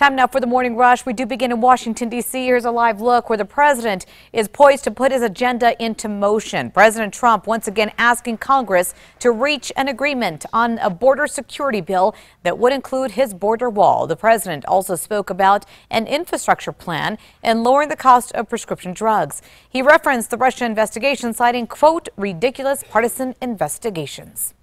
Time now for the morning rush. We do begin in Washington, D.C. Here's a live look where the president is poised to put his agenda into motion. President Trump once again asking Congress to reach an agreement on a border security bill that would include his border wall. The president also spoke about an infrastructure plan and lowering the cost of prescription drugs. He referenced the Russia investigation, citing, quote, ridiculous partisan investigations.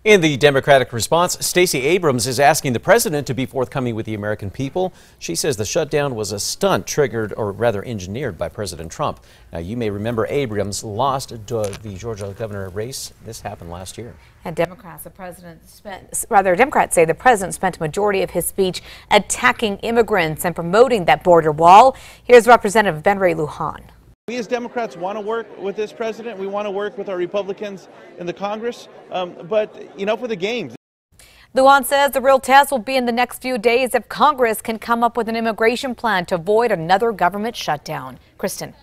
In the Democratic response, Stacey Abrams is asking the president to be forthcoming with the American people. She says the shutdown was a stunt triggered, or rather engineered, by President Trump. Now, you may remember Abrams lost the Georgia governor race. This happened last year. And Democrats say the president spent a majority of his speech attacking immigrants and promoting that border wall. Here's Representative Ben Ray Lujan. We as Democrats want to work with this president. We want to work with our Republicans in the Congress, but enough with the games. Lujan says the real test will be in the next few days if Congress can come up with an immigration plan to avoid another government shutdown. Kristen.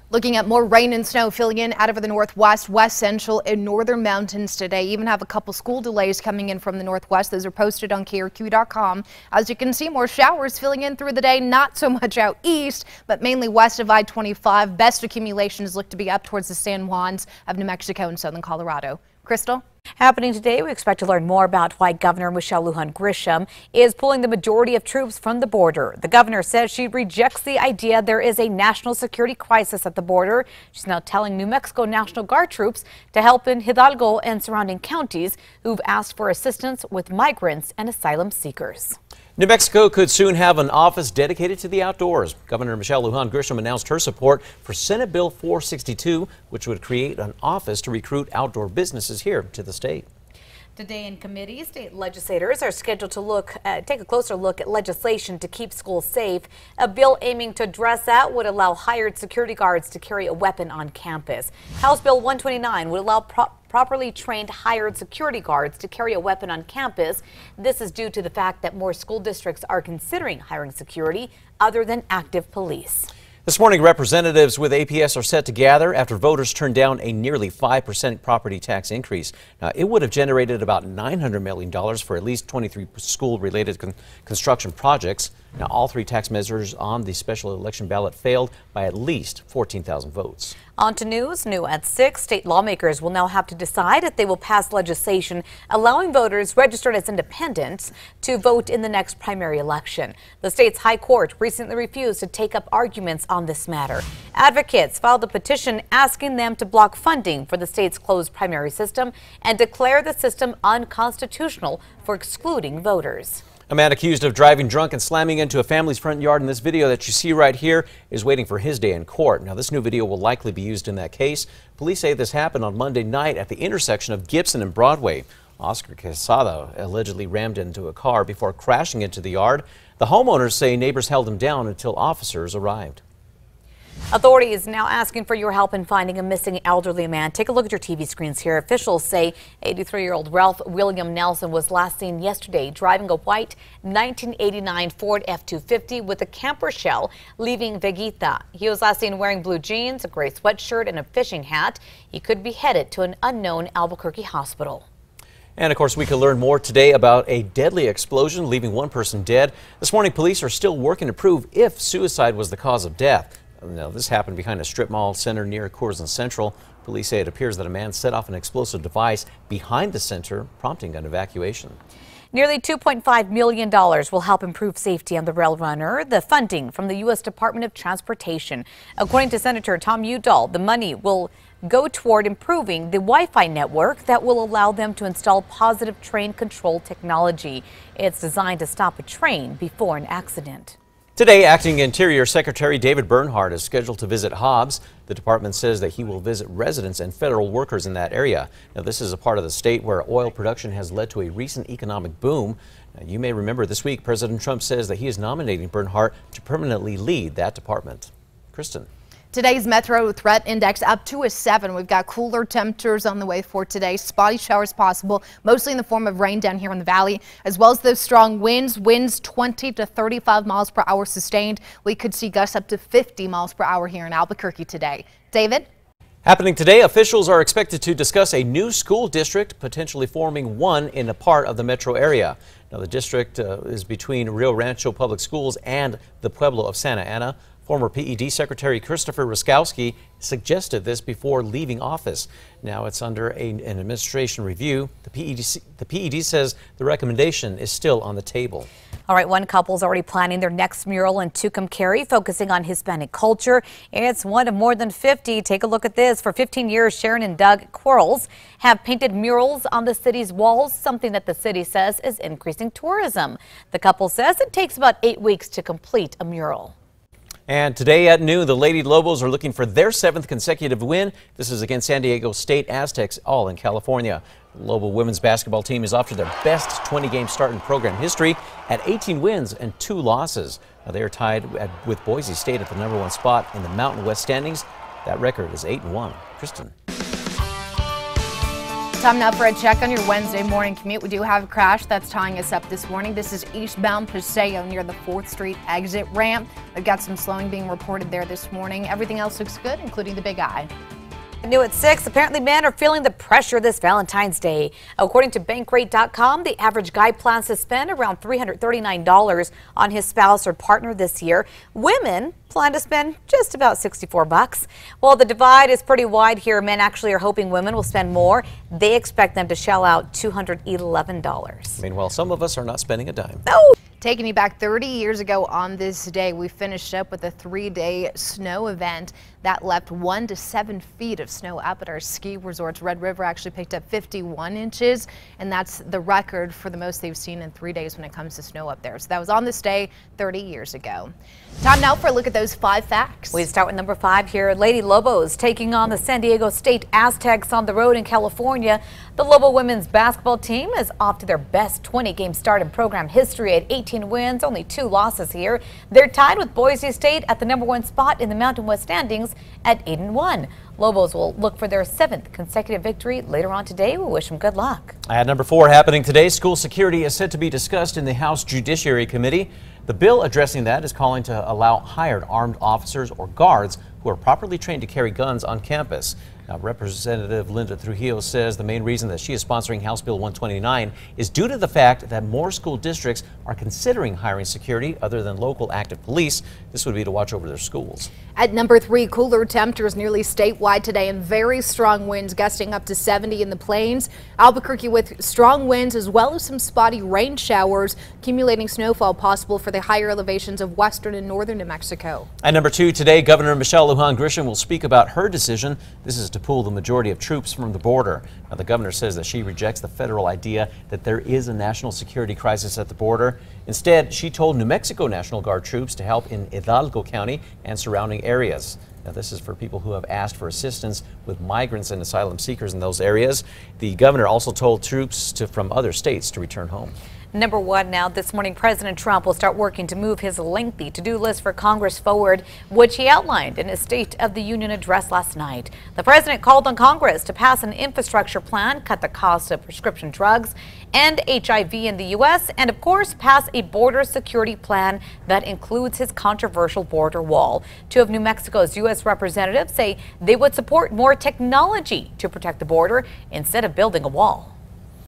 Looking at more rain and snow filling in out of the northwest, west central, and northern mountains today. Even have a couple school delays coming in from the northwest. Those are posted on KRQE.com. As you can see, more showers filling in through the day. Not so much out east, but mainly west of I-25. Best accumulations look to be up towards the San Juans of New Mexico and southern Colorado. Crystal? Happening today, we expect to learn more about why Governor Michelle Lujan Grisham is pulling the majority of troops from the border. The governor says she rejects the idea there is a national security crisis at the border. She's now telling New Mexico National Guard troops to help in Hidalgo and surrounding counties who've asked for assistance with migrants and asylum seekers. New Mexico could soon have an office dedicated to the outdoors. Governor Michelle Lujan Grisham announced her support for Senate Bill 462, which would create an office to recruit outdoor businesses here to the state. Today in committee, state legislators are scheduled to take a closer look at legislation to keep schools safe. A bill aiming to address that would allow hired security guards to carry a weapon on campus. House Bill 129 would allow properly trained hired security guards to carry a weapon on campus. This is due to the fact that more school districts are considering hiring security other than active police. This morning, representatives with APS are set to gather after voters turned down a nearly 5% property tax increase. Now, it would have generated about $900 million for at least 23 school-related construction projects. Now, all three tax measures on the special election ballot failed by at least 14,000 votes. On to news. New at 6, state lawmakers will now have to decide if they will pass legislation allowing voters registered as independents to vote in the next primary election. The state's high court recently refused to take up arguments on this matter. Advocates filed a petition asking them to block funding for the state's closed primary system and declare the system unconstitutional for excluding voters. A man accused of driving drunk and slamming into a family's front yard in this video that you see right here is waiting for his day in court. Now, this new video will likely be used in that case. Police say this happened on Monday night at the intersection of Gibson and Broadway. Oscar Quesada allegedly rammed into a car before crashing into the yard. The homeowners say neighbors held him down until officers arrived. Authorities now asking for your help in finding a missing elderly man. Take a look at your TV screens here. Officials say 83-year-old Ralph William Nelson was last seen yesterday driving a white 1989 Ford F-250 with a camper shell leaving Veguita. He was last seen wearing blue jeans, a gray sweatshirt, and a fishing hat. He could be headed to an unknown Albuquerque hospital. And of course, we could learn more today about a deadly explosion leaving one person dead. This morning, police are still working to prove if suicide was the cause of death. Now, this happened behind a strip mall center near Coors Central. Police say it appears that a man set off an explosive device behind the center, prompting an evacuation. Nearly $2.5 million will help improve safety on the rail runner, the funding from the U.S. Department of Transportation. According to Senator Tom Udall, the money will go toward improving the Wi-Fi network that will allow them to install positive train control technology. It's designed to stop a train before an accident. Today, Acting Interior Secretary David Bernhardt is scheduled to visit Hobbs. The department says that he will visit residents and federal workers in that area. Now, this is a part of the state where oil production has led to a recent economic boom. Now, you may remember this week, President Trump says that he is nominating Bernhardt to permanently lead that department. Kristen. Today's Metro Threat Index up to a 7. We've got cooler temperatures on the way for today. Spotty showers possible, mostly in the form of rain down here in the valley, as well as those strong winds 20 to 35 miles per hour sustained. We could see gusts up to 50 miles per hour here in Albuquerque today. David? Happening today, officials are expected to discuss a new school district, potentially forming one in a part of the metro area. Now, the district is between Rio Rancho Public Schools and the Pueblo of Santa Ana. Former PED Secretary Christopher Ruskowski suggested this before leaving office. Now it's under an administration review. The PED says the recommendation is still on the table. All right, one couple's already planning their next mural in Tucumcari, focusing on Hispanic culture. It's one of more than 50. Take a look at this. For 15 years, Sharon and Doug Quarles have painted murals on the city's walls, something that the city says is increasing tourism. The couple says it takes about 8 weeks to complete a mural. And today at noon, the Lady Lobos are looking for their 7th consecutive win. This is against San Diego State Aztecs, all in California. The Lobo women's basketball team is off to their best 20-game start in program history at 18 wins and 2 losses. Now, they are tied with Boise State at the #1 spot in the Mountain West standings. That record is 8-1. Kristen. Time now for a check on your Wednesday morning commute. We do have a crash that's tying us up this morning. This is eastbound Paseo near the 4th Street exit ramp. We've got some slowing being reported there this morning. Everything else looks good, including the Big Eye. New at 6, apparently men are feeling the pressure this Valentine's Day. According to Bankrate.com, the average guy plans to spend around $339 on his spouse or partner this year. Women plan to spend just about $64. Well, the divide is pretty wide here. Men actually are hoping women will spend more. They expect them to shell out $211. Meanwhile, some of us are not spending a dime. No. Taking you back 30 years ago on this day, we finished up with a 3-day snow event that left 1 to 7 feet of snow up at our ski resorts. Red River actually picked up 51 inches, and that's the record for the most they've seen in 3 days when it comes to snow up there. So that was on this day 30 years ago. Time now for a look at those 5 facts. We start with number 5 here. Lady Lobos taking on the San Diego State Aztecs on the road in California. The Lobo women's basketball team is off to their best 20-game start in program history at 18 wins, only 2 losses here. They're tied with Boise State at the #1 spot in the Mountain West standings at 8-1. Lobos will look for their 7th consecutive victory later on today. We wish them good luck. At number 4, happening today, school security is set to be discussed in the House Judiciary Committee. The bill addressing that is calling to allow hired armed officers or guards who are properly trained to carry guns on campus. Now, Representative Linda Trujillo says the main reason that she is sponsoring House Bill 129 is due to the fact that more school districts are considering hiring security other than local active police. This would be to watch over their schools. At number 3, cooler temperatures nearly statewide today and very strong winds gusting up to 70 in the plains. Albuquerque with strong winds as well as some spotty rain showers, accumulating snowfall possible for the higher elevations of western and northern New Mexico. At number 2 today, Governor Michelle Lujan Grisham will speak about her decision. This is to pull the majority of troops from the border. Now, the governor says that she rejects the federal idea that there is a national security crisis at the border. Instead, she told New Mexico National Guard troops to help in Hidalgo County and surrounding areas. Now, this is for people who have asked for assistance with migrants and asylum seekers in those areas. The governor also told troops from other states to return home. Number 1 now, this morning President Trump will start working to move his lengthy to-do list for Congress forward, which he outlined in his State of the Union address last night. The president called on Congress to pass an infrastructure plan, cut the cost of prescription drugs and HIV in the U.S., and of course pass a border security plan that includes his controversial border wall. 2 of New Mexico's U.S. representatives say they would support more technology to protect the border instead of building a wall.